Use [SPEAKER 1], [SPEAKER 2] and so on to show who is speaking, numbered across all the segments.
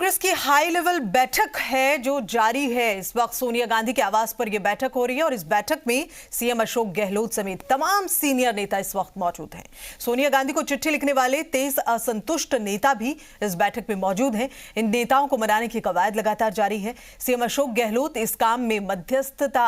[SPEAKER 1] कांग्रेस की high level बैठक है जो जारी है। इस वक्त सोनिया गांधी के आवास पर यह बैठक हो रही है और इस बैठक में सीएम अशोक गहलोत समेत तमाम सीनियर नेता इस वक्त मौजूद हैं। सोनिया गांधी को चिट्ठी लिखने वाले 23 असंतुष्ट नेता भी इस बैठक में मौजूद हैं। इन नेताओं को मनाने की कवायद लगातार जारी है। सीएम अशोक गहलोत इस काम में मध्यस्थता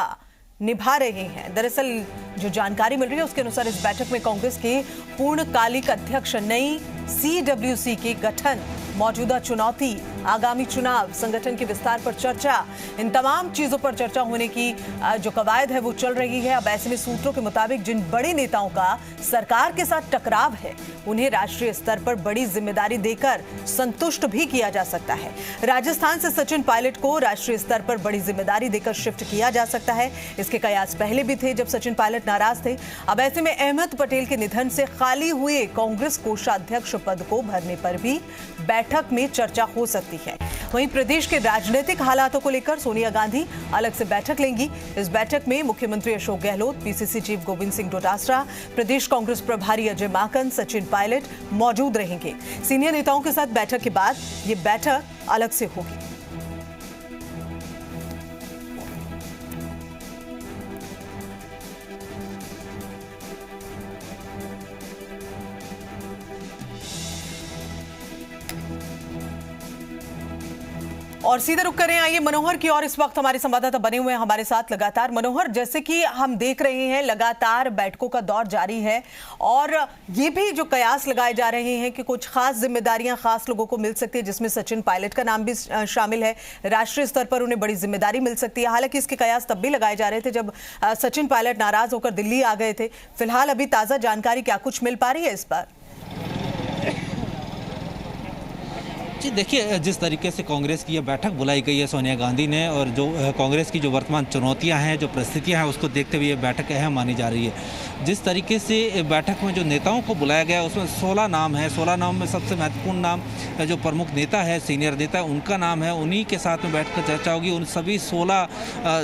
[SPEAKER 1] निभा रहे हैं। दरअसल जो जानकारी मिल रही है उसके अनुसार इस बैठक में कांग्रेस के पूर्णकालिक अध्यक्ष, नई CWC के गठन, मौजूदा चुनौती, आगामी चुनाव, संगठन के विस्तार पर चर्चा, इन तमाम चीजों पर चर्चा होने की जो कवायद है वो चल रही है। अब ऐसे में सूत्रों के मुताबिक जिन बड़े नेताओं का सरकार के साथ टकराव है उन्हें राष्ट्रीय स्तर पर बड़ी जिम्मेदारी देकर संतुष्ट भी किया जा सकता है। राजस्थान से सचिन पायलट को राष्ट्रीय स्तर पर बड़ी जिम्मेदारी देकर शिफ्ट किया जा सकता है। इसके कयास पहले भी थे जब सचिन पायलट नाराज थे। अब ऐसे में अहमद पटेल के निधन से खाली हुए कांग्रेस कोषाध्यक्ष पद को भरने पर भी बैठक में चर्चा हो सकती है। वहीं प्रदेश के राजनीतिक हालातों को लेकर सोनिया गांधी अलग से बैठक लेंगी। इस बैठक में मुख्यमंत्री अशोक गहलोत, PCC चीफ गोविंद सिंह डोटासरा, प्रदेश कांग्रेस प्रभारी अजय माकन, सचिन पायलट मौजूद रहेंगे। सीनियर नेताओं के साथ बैठक के बाद ये बैठक अलग से होगी। और सीधे रुक करें, आइए मनोहर की और इस वक्त हमारे संवाददाता बने हुए हैं हमारे साथ लगातार। मनोहर, जैसे कि हम देख रहे हैं लगातार बैठकों का दौर जारी है और ये भी जो कयास लगाए जा रहे हैं कि कुछ खास जिम्मेदारियां खास लोगों को मिल सकती है, जिसमें सचिन पायलट का नाम भी शामिल है। राष्ट्रीय स्तर पर उन्हें बड़ी जिम्मेदारी मिल सकती है। हालांकि इसके कयास तब भी लगाए जा रहे थे जब सचिन पायलट नाराज होकर दिल्ली आ गए थे। फिलहाल अभी ताजा जानकारी क्या कुछ मिल पा रही है इस पर?
[SPEAKER 2] जी देखिए, जिस तरीके से कांग्रेस की यह बैठक बुलाई गई है सोनिया गांधी ने, और जो कांग्रेस की जो वर्तमान चुनौतियां हैं, जो परिस्थितियां हैं, उसको देखते हुए ये बैठक अहम मानी जा रही है। जिस तरीके से बैठक में जो नेताओं को बुलाया गया उसमें 16 नाम है। 16 नाम में सबसे महत्वपूर्ण नाम जो प्रमुख नेता है, सीनियर नेता, उनका नाम है। उन्हीं के साथ में बैठकर चर्चा होगी। उन सभी 16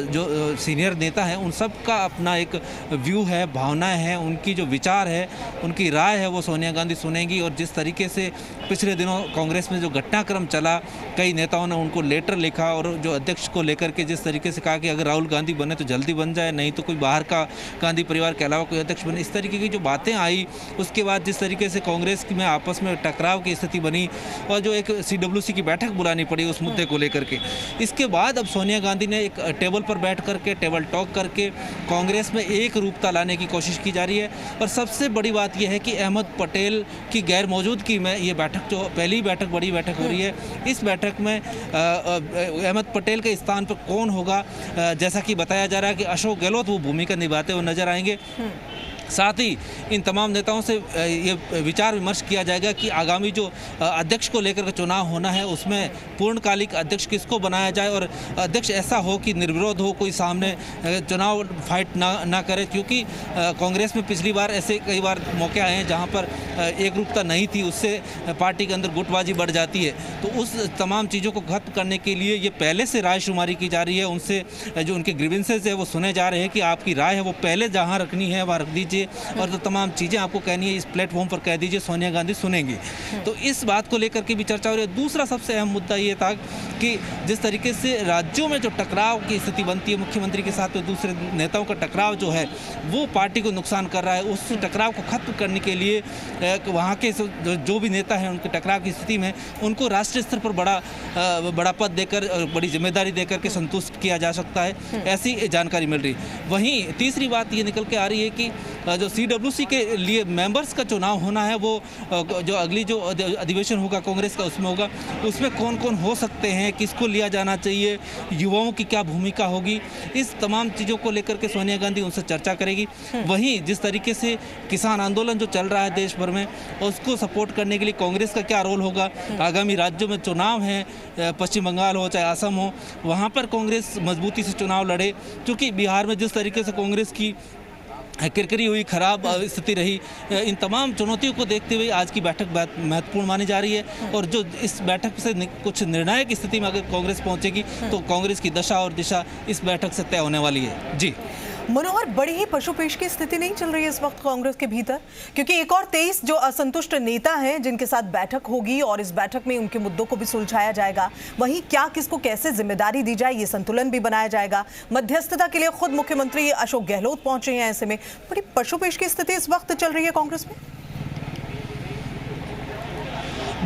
[SPEAKER 2] जो सीनियर नेता हैं उन सब का अपना एक व्यू है, भावनाएँ हैं, उनकी जो विचार है, उनकी राय है, वो सोनिया गांधी सुनेंगी। और जिस तरीके से पिछले दिनों कांग्रेस में जो घटनाक्रम चला, कई नेताओं ने उनको लेटर लिखा और जो अध्यक्ष को लेकर के जिस तरीके से कहा कि अगर राहुल गांधी बने तो जल्दी बन जाए, नहीं तो कोई बाहर का गांधी परिवार के अलावा कोई अध्यक्ष बने, इस तरीके की जो बातें आई। उसके बाद जिस तरीके से कांग्रेस में आपस में टकराव की स्थिति बनी और जो एक CWC की बैठक बुलानी पड़ी उस मुद्दे को लेकर के, इसके बाद अब सोनिया गांधी ने एक टेबल पर बैठ करके, टेबल टॉक करके कांग्रेस में एक रूपता लाने की कोशिश की जा रही है। और सबसे बड़ी बात यह है कि अहमद पटेल की गैर मौजूदगी में ये बैठक, जो पहली बैठक, बड़ी बैठक हो रही है, इस बैठक में अहमद पटेल के स्थान पर कौन होगा, जैसा कि बताया जा रहा है कि अशोक गहलोत वो भूमिका निभाते हुए नजर आएंगे। साथ ही इन तमाम नेताओं से ये विचार विमर्श किया जाएगा कि आगामी जो अध्यक्ष को लेकर के चुनाव होना है उसमें पूर्णकालिक अध्यक्ष किसको बनाया जाए और अध्यक्ष ऐसा हो कि निर्विरोध हो, कोई सामने चुनाव फाइट ना करे। क्योंकि कांग्रेस में पिछली बार ऐसे कई बार मौके आए हैं जहां पर एक रूपता नहीं थी, उससे पार्टी के अंदर गुटबाजी बढ़ जाती है। तो उस तमाम चीज़ों को खत्म करने के लिए ये पहले से रायशुमारी की जा रही है। उनसे जो उनके ग्रीवेंसेस है वो सुने जा रहे हैं कि आपकी राय है वो पहले जहाँ रखनी है वहाँ रख दीजिए और जो तमाम चीज़ें आपको कहनी है इस प्लेटफॉर्म पर कह दीजिए, सोनिया गांधी सुनेंगी। तो इस बात को लेकर के भी चर्चा हो रही है। दूसरा सबसे अहम मुद्दा ये था कि जिस तरीके से राज्यों में जो टकराव की स्थिति बनती है, मुख्यमंत्री के साथ तो दूसरे नेताओं का टकराव जो है वो पार्टी को नुकसान कर रहा है। उस टकराव को खत्म करने के लिए वहाँ के जो भी नेता हैं उनके टकराव की स्थिति में उनको राष्ट्रीय स्तर पर बड़ा पद देकर, बड़ी जिम्मेदारी देकर के संतुष्ट किया जा सकता है, ऐसी जानकारी मिल रही है। वहीं तीसरी बात ये निकल के आ रही है कि जो CWC के लिए मेंबर्स का चुनाव होना है वो जो अगली जो अधिवेशन होगा कांग्रेस का उसमें होगा, उसमें कौन कौन हो सकते हैं, किसको लिया जाना चाहिए, युवाओं की क्या भूमिका होगी, इस तमाम चीज़ों को लेकर के सोनिया गांधी उनसे चर्चा करेगी। वहीं जिस तरीके से किसान आंदोलन जो चल रहा है देश भर में, उसको सपोर्ट करने के लिए कांग्रेस का क्या रोल होगा, आगामी राज्यों में चुनाव हैं, पश्चिम बंगाल हो चाहे असम हो, वहाँ पर कांग्रेस मजबूती से चुनाव लड़े। क्योंकि बिहार में जिस तरीके से कांग्रेस की किरकिरी हुई, खराब स्थिति रही, इन तमाम चुनौतियों को देखते हुए आज की बैठक महत्वपूर्ण मानी जा रही है। और जो इस बैठक से कुछ निर्णायक स्थिति में अगर कांग्रेस पहुंचेगी तो कांग्रेस की दशा और दिशा इस बैठक से तय होने वाली है। जी
[SPEAKER 1] मनोहर, बड़ी ही पशुपेश की स्थिति नहीं चल रही है इस वक्त कांग्रेस के भीतर, क्योंकि एक और 23 जो असंतुष्ट नेता हैं जिनके साथ बैठक होगी और इस बैठक में उनके मुद्दों को भी सुलझाया जाएगा। वहीं क्या किसको कैसे जिम्मेदारी दी जाए, ये संतुलन भी बनाया जाएगा। मध्यस्थता के लिए खुद मुख्यमंत्री अशोक गहलोत पहुंचे हैं। ऐसे में बड़ी पशुपेश की स्थिति इस वक्त चल रही है कांग्रेस में।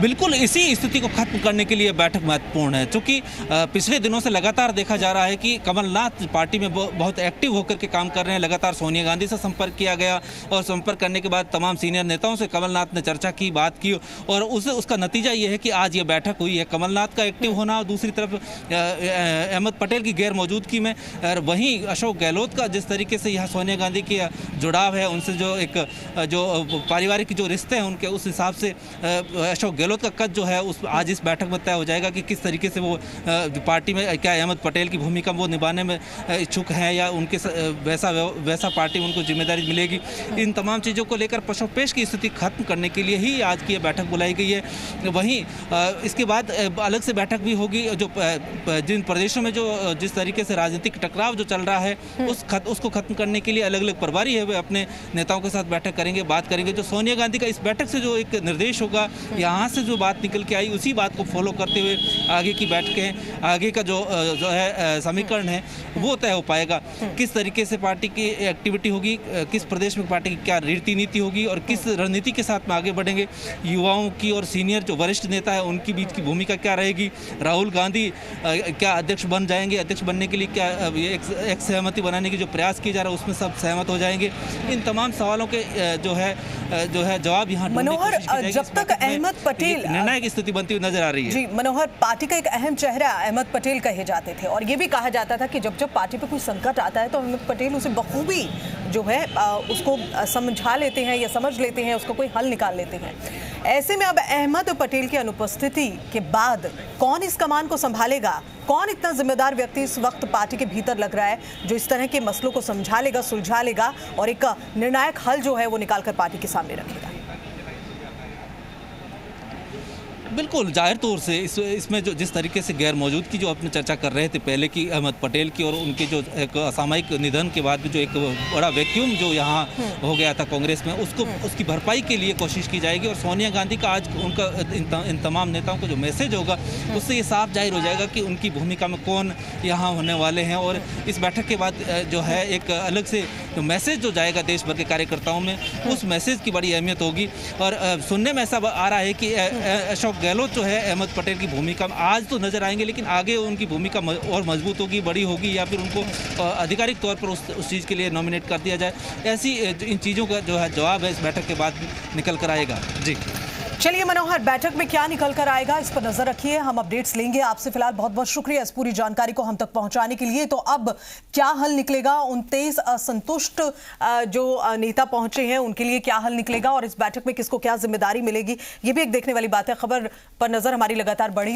[SPEAKER 2] बिल्कुल इसी स्थिति को खत्म करने के लिए बैठक महत्वपूर्ण है, क्योंकि पिछले दिनों से लगातार देखा जा रहा है कि कमलनाथ पार्टी में बहुत एक्टिव होकर के काम कर रहे हैं। लगातार सोनिया गांधी से संपर्क किया गया और संपर्क करने के बाद तमाम सीनियर नेताओं से कमलनाथ ने चर्चा की, बात की और उसका नतीजा ये है कि आज ये बैठक हुई है। कमलनाथ का एक्टिव होना और दूसरी तरफ अहमद पटेल की गैर मौजूदगी में, और वहीं अशोक गहलोत का जिस तरीके से यहाँ सोनिया गांधी की जुड़ाव है उनसे, जो पारिवारिक जो रिश्ते हैं उनके, उस हिसाब से अशोक गहलोत का कद जो है उस आज इस बैठक में तय हो जाएगा कि किस तरीके से वो पार्टी में क्या अहमद पटेल की भूमिका वो निभाने में इच्छुक हैं या उनके वैसा पार्टी उनको जिम्मेदारी मिलेगी। इन तमाम चीज़ों को लेकर पशुपेश की स्थिति खत्म करने के लिए ही आज की बैठक बुलाई गई है। वहीं इसके बाद अलग से बैठक भी होगी। जो जिन प्रदेशों में जो जिस तरीके से राजनीतिक टकराव जो चल रहा है उसको खत्म करने के लिए अलग अलग प्रभारी है वे अपने नेताओं के साथ बैठक करेंगे, बात करेंगे। जो सोनिया गांधी का इस बैठक से जो एक निर्देश होगा, यहाँ से जो बात निकल के आई उसी बात को फॉलो करते हुए आगे की बैठकें, आगे का जो है समीकरण है वो तय हो पाएगा। किस तरीके से पार्टी की एक्टिविटी होगी, किस प्रदेश में पार्टी की क्या रीति नीति होगी और किस रणनीति के साथ में आगे बढ़ेंगे। युवाओं की और सीनियर जो वरिष्ठ नेता है उनकी बीच की भूमिका क्या रहेगी। राहुल गांधी क्या अध्यक्ष बन जाएंगे, अध्यक्ष बनने के लिए क्या एक सहमति बनाने की जो प्रयास किया जा रहा है उसमें सब सहमत हो जाएंगे। इन तमाम सवालों के जो है जवाब यहाँ
[SPEAKER 1] मनोहर, जब तक अहमद पटेल
[SPEAKER 2] निर्णायक स्थिति बनती हुई नजर आ रही है।
[SPEAKER 1] जी मनोहर, पार्टी का एक अहम चेहरा अहमद पटेल कहे जाते थे और ये भी कहा जाता था कि जब जब पार्टी पे कोई संकट आता है तो अहमद पटेल उसे बखूबी जो है उसको समझा लेते हैं या समझ लेते हैं, उसको कोई हल निकाल लेते हैं। ऐसे में अब अहमद पटेल की अनुपस्थिति के बाद कौन इस कमान को संभालेगा, कौन इतना जिम्मेदार व्यक्ति इस वक्त पार्टी के भीतर लग रहा है जो इस तरह के मसलों को समझा लेगा, सुलझा लेगा और एक निर्णायक हल जो है वो निकालकर पार्टी के सामने रखेगा।
[SPEAKER 2] बिल्कुल जाहिर तौर से इसमें जो जिस तरीके से गैर मौजूदगी जो अपने चर्चा कर रहे थे पहले की अहमद पटेल की और उनके जो एक असामयिक निधन के बाद भी जो एक बड़ा वैक्यूम जो यहाँ हो गया था कांग्रेस में, उसकी भरपाई के लिए कोशिश की जाएगी। और सोनिया गांधी का आज उनका इन तमाम नेताओं को जो मैसेज होगा उससे ये साफ जाहिर हो जाएगा कि उनकी भूमिका में कौन यहाँ होने वाले हैं। और इस बैठक के बाद जो है एक अलग से जो मैसेज जो जाएगा देश भर के कार्यकर्ताओं में, उस मैसेज की बड़ी अहमियत होगी। और सुनने में ऐसा आ रहा है कि अशोक गहलोत जो है अहमद पटेल की भूमिका में आज तो नजर आएंगे, लेकिन आगे उनकी भूमिका और मजबूत होगी, बड़ी होगी, या फिर उनको आधिकारिक तौर पर उस चीज़ के लिए नॉमिनेट कर दिया जाए। ऐसी इन चीज़ों का जो है जवाब है इस बैठक के बाद निकल कर आएगा। जी
[SPEAKER 1] चलिए मनोहर, बैठक में क्या निकल कर आएगा इस पर नजर रखिए, हम अपडेट्स लेंगे आपसे। फिलहाल बहुत बहुत शुक्रिया इस पूरी जानकारी को हम तक पहुंचाने के लिए। तो अब क्या हल निकलेगा, उन 23 असंतुष्ट जो नेता पहुंचे हैं उनके लिए क्या हल निकलेगा और इस बैठक में किसको क्या जिम्मेदारी मिलेगी, ये भी एक देखने वाली बात है। खबर पर नजर हमारी लगातार बढ़ी